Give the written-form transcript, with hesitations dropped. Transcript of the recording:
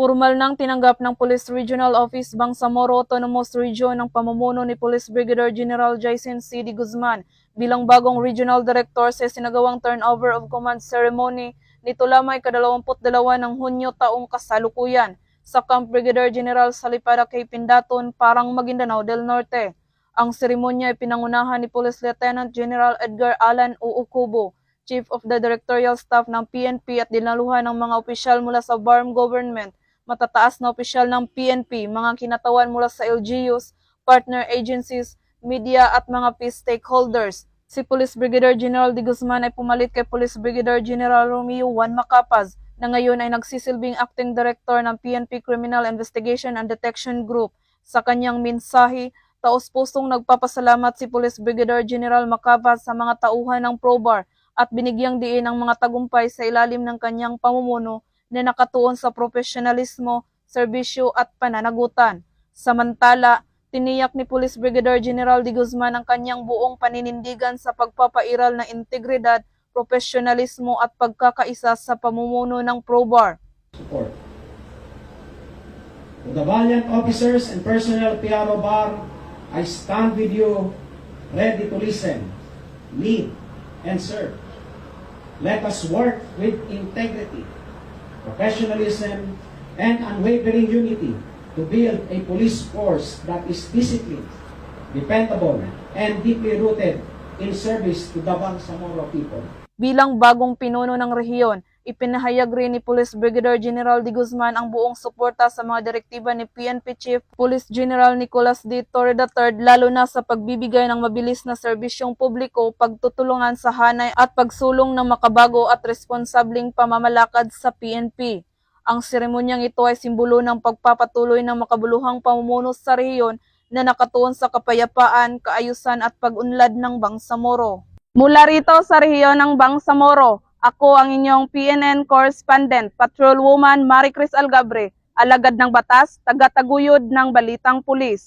Formal nang tinanggap ng Police Regional Office Bangsamoro Autonomous Region ang pamumuno ni Police Brigadier General Jason C. D. Guzman bilang bagong Regional Director sa sinagawang turnover of command ceremony nito lamang ika-22 ng Hunyo taong kasalukuyan sa Camp Brigadier General Salipada kay Pindaton, Parang, Maguindanao del Norte. Ang seremonya ay pinangunahan ni Police Lieutenant General Edgar Alan Uukubo, Chief of the Directorial Staff ng PNP, at dinaluhan ng mga opisyal mula sa BARM Government, matataas na opisyal ng PNP, mga kinatawan mula sa LGUs, partner agencies, media at mga peace stakeholders. Si Police Brigadier General D. Guzman ay pumalit kay Police Brigadier General Romeo Juan Macapaz na ngayon ay nagsisilbing Acting Director ng PNP Criminal Investigation and Detection Group. Sa kanyang mensahe, taos-pusong nagpapasalamat si Police Brigadier General Macapaz sa mga tauhan ng PROBAR at binigyang diin ang mga tagumpay sa ilalim ng kanyang pamumuno na nakatuon sa profesionalismo, serbisyo at pananagutan. Samantala, tiniyak ni Police Brigadier General D. Guzman ang kanyang buong paninindigan sa pagpapairal ng integridad, profesionalismo at pagkakaisa sa pamumuno ng PROBAR. Support. To the valiant officers and personnel of PRO BAR, I stand with you, ready to listen, lead, and serve. Let us work with integrity, professionalism, and unwavering unity to build a police force that is disciplined, dependable, and deeply rooted in service to the Bangsamoro people. Bilang bagong pinuno ng rehiyon, ipinahayag rin ni Police Brigadier General D. Guzman ang buong suporta sa mga direktiba ni PNP Chief Police General Nicolas D. Torre III, lalo na sa pagbibigay ng mabilis na serbisyong publiko, pagtutulungan sa hanay at pagsulong ng makabago at responsableng pamamalakad sa PNP. Ang seremonyang ito ay simbolo ng pagpapatuloy ng makabuluhang pamumuno sa rehiyon na nakatuon sa kapayapaan, kaayusan at pag-unlad ng Bangsamoro. Mula rito sa rehiyon ng Bangsamoro, ako ang inyong PNN correspondent, Patrolwoman Maricris Algabre, alagad ng batas, taga-taguyod ng Balitang Pulis.